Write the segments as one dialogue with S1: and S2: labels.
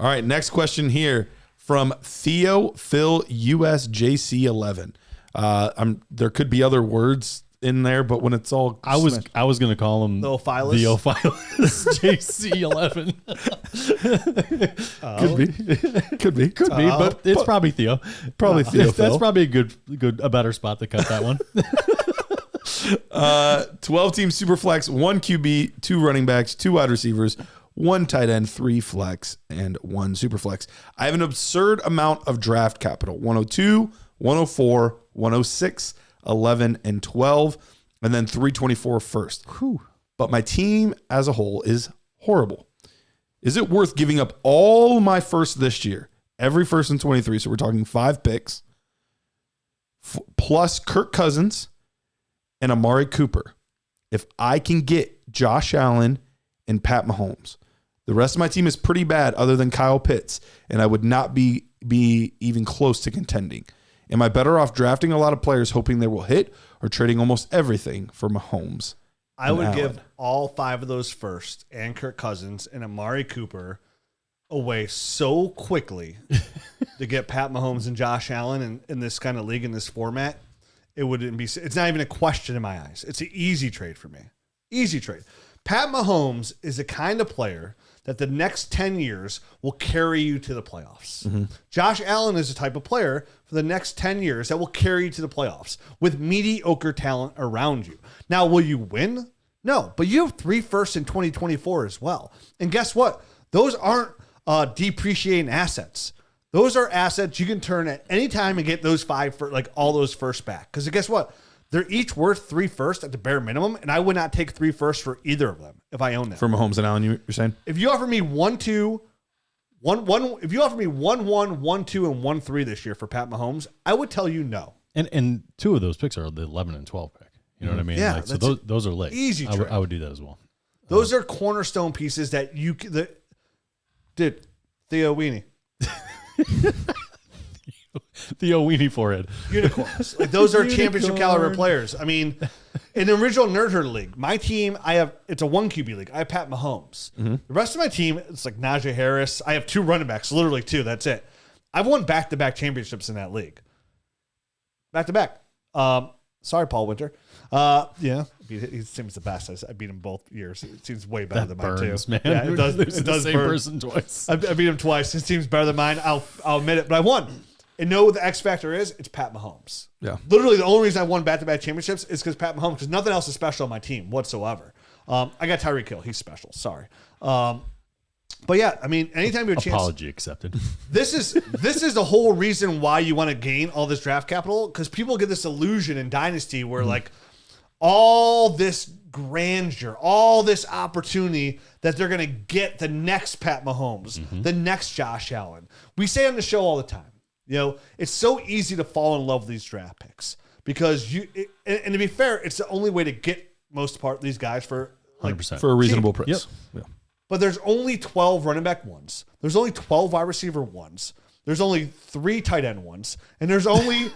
S1: All right, next question here from Theo Phil USJC11. There could be other words in there, but when it's all
S2: I was going to call him Theophilus JC11. Could be, but it's probably Theo.
S1: Probably Theo.
S2: That's probably a better spot to cut that one.
S1: 12-team Superflex, 1 QB, 2 running backs, 2 wide receivers, 1 tight end, 3 flex, and 1 Superflex. I have an absurd amount of draft capital: 102, 104, 106, 11, and 12, and then 324 first.
S2: Whew.
S1: But my team as a whole is horrible. Is it worth giving up all my first this year, every first in 23? So we're talking 5 picks, plus Kirk Cousins and Amari Cooper, if I can get Josh Allen and Pat Mahomes. The rest of my team is pretty bad other than Kyle Pitts, and I would not be even close to contending. Am I better off drafting a lot of players hoping they will hit, or trading almost everything for Mahomes?
S3: I would give all 5 of those first and Kirk Cousins and Amari Cooper away so quickly to get Pat Mahomes and Josh Allen in this kind of league, in this format. It's not even a question in my eyes. It's an easy trade for me. Easy trade. Pat Mahomes is the kind of player that the next 10 years will carry you to the playoffs. Mm-hmm. Josh Allen is the type of player for the next 10 years that will carry you to the playoffs with mediocre talent around you. Now, will you win? No, but you have 3 firsts in 2024 as well. And guess what? Those aren't depreciating assets. Those are assets you can turn at any time and get those 5 for all those firsts back. Because guess what? They're each worth 3 firsts at the bare minimum, and I would not take 3 firsts for either of them if I own them.
S1: For Mahomes and Allen, you're saying?
S3: If you offer me 1-2, if you offer me 1-1, 1-2, and 1-3 this year for Pat Mahomes, I would tell you no.
S2: And 2 of those picks are the 11 and 12 pick. You know what I mean?
S3: Yeah.
S2: So those are late.
S3: Easy trade.
S2: I would do that as well.
S3: Those are cornerstone pieces that dude, Theo Weenie.
S2: Theo Weenie forehead.
S3: Unicorns. Those are championship caliber players. I mean, in the original Nerd Herd League, my team, it's a 1 QB league. I have Pat Mahomes. Mm-hmm. The rest of my team, it's like Najee Harris. I have 2 running backs, literally 2. That's it. I've won back-to-back championships in that league. Back-to-back. Sorry, Paul Winter. Yeah, he seems the best. I beat him both years. It seems way better than mine too.
S2: Man.
S3: Yeah, it does. It does.
S2: Same person twice.
S3: I beat him twice. His team's better than mine. I'll admit it, but I won. And know what the X factor is? It's Pat Mahomes.
S1: Yeah.
S3: Literally, the only reason I won back-to-back championships is because Pat Mahomes. Because nothing else is special on my team whatsoever. I got Tyreek Hill. He's special. Sorry. But yeah, I mean, anytime you have a chance.
S2: Apology accepted.
S3: This is the whole reason why you want to gain all this draft capital, because people get this illusion in Dynasty where all this grandeur, all this opportunity that they're going to get the next Pat Mahomes, the next Josh Allen. We say on the show all the time, it's so easy to fall in love with these draft picks because and to be fair, it's the only way to get most part these guys for
S2: 100%.
S1: For a reasonable price.
S2: Yep.
S1: Yeah.
S3: But there's only 12 running back ones. There's only 12 wide receiver ones. There's only 3 tight end ones. And there's only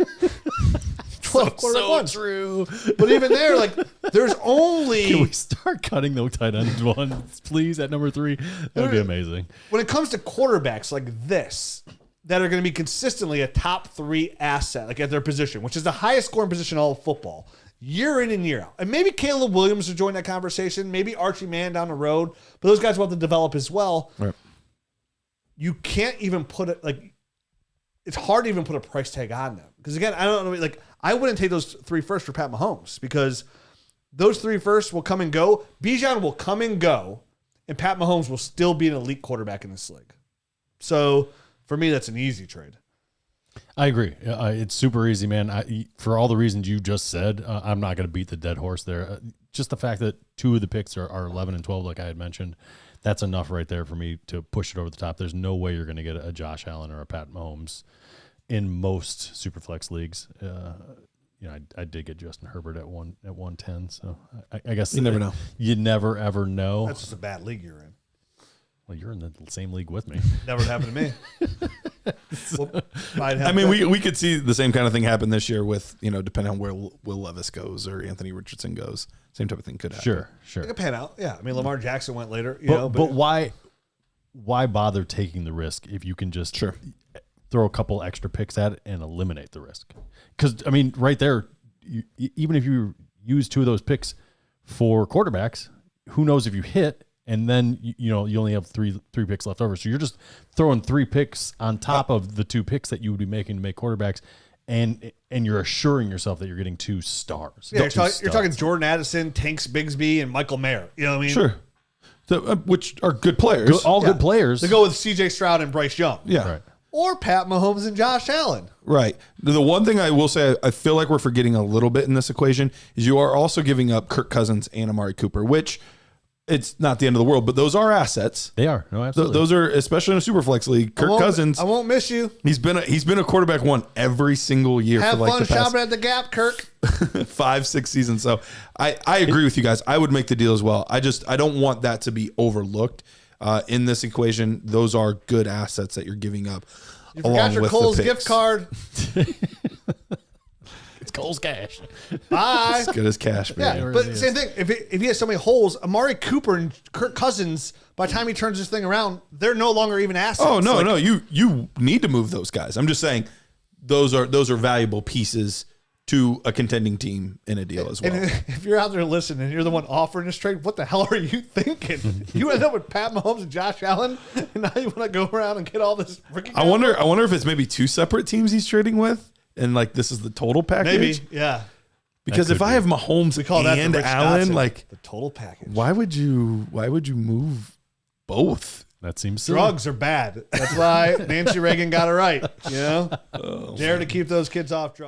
S3: 12 quarterback ones.
S2: True.
S3: But even there, there's only...
S2: Can we start cutting the tight end ones, please, at number 3? That would be amazing.
S3: When it comes to quarterbacks like this, that are going to be consistently a top 3 asset, at their position, which is the highest scoring position in all of football, year in and year out. And maybe Caleb Williams will join that conversation. Maybe Archie Mann down the road. But those guys will have to develop as well.
S1: Right.
S3: You can't even put it, it's hard to even put a price tag on them. Because again, I don't know, I wouldn't take those 3 firsts for Pat Mahomes because those 3 firsts will come and go. Bijan will come and go, and Pat Mahomes will still be an elite quarterback in this league. So for me, that's an easy trade.
S2: I agree. It's super easy, man. For all the reasons you just said, I'm not going to beat the dead horse there. Just the fact that 2 of the picks are 11 and 12, like I had mentioned, that's enough right there for me to push it over the top. There's no way you're going to get a Josh Allen or a Pat Mahomes in most Superflex leagues. I did get Justin Herbert at 110, so I guess
S1: you never know.
S2: You never ever know.
S3: That's just a bad league you're in.
S2: Well, you're in the same league with me.
S3: Never happened to me.
S1: We could see the same kind of thing happen this year with, depending on where Will Levis goes or Anthony Richardson goes. Same type of thing could happen.
S2: Sure.
S3: It could pan out. Yeah. I mean, Lamar Jackson went later,
S2: but why why bother taking the risk if you can just throw a couple extra picks at it and eliminate the risk? Because, I mean, right there, even if you use 2 of those picks for quarterbacks, who knows if you hit, and then, you only have three picks left over. So you're just throwing 3 picks on top of the 2 picks that you would be making to make quarterbacks, and you're assuring yourself that you're getting 2 stars.
S3: Yeah, you're talking Jordan Addison, Tanks Bigsby, and Michael Mayer. You know what I mean?
S1: Sure. So, which are good players.
S2: Good players.
S3: To go with C.J. Stroud and Bryce Young.
S1: Yeah.
S2: Right.
S3: Or Pat Mahomes and Josh Allen.
S1: Right. The one thing I will say, I feel like we're forgetting a little bit in this equation is you are also giving up Kirk Cousins and Amari Cooper, which it's not the end of the world, but those are assets.
S2: They are. No, absolutely.
S1: Those are, especially in a super flex league. Kirk Cousins.
S3: I won't miss you.
S1: He's been a quarterback 1 every single year
S3: Have
S1: for like
S3: fun
S1: the past
S3: shopping at the Gap, Kirk.
S1: 5-6 seasons. So I agree with you guys. I would make the deal as well. I don't want that to be overlooked in this equation. Those are good assets that you're giving up.
S3: You forgot your Kohl's gift card.
S2: It's Kohl's cash.
S3: Bye.
S1: As good as cash, baby.
S3: Yeah, but same thing. If he has so many holes, Amari Cooper and Kirk Cousins, by the time he turns this thing around, they're no longer even assets.
S1: Oh no, you need to move those guys. I'm just saying those are valuable pieces to a contending team in a deal as well.
S3: And if you're out there listening and you're the one offering this trade, what the hell are you thinking? You end up with Pat Mahomes and Josh Allen, and now you want to go around and get all this freaking.
S1: I wonder if it's maybe 2 separate teams he's trading with, and like this is the total package.
S3: Maybe, yeah.
S1: Because if I have Mahomes and Allen, like
S3: the total package.
S1: why would you move both?
S2: That seems silly.
S3: Drugs are bad. That's why Nancy Reagan got it right. You know, dare to keep those kids off drugs.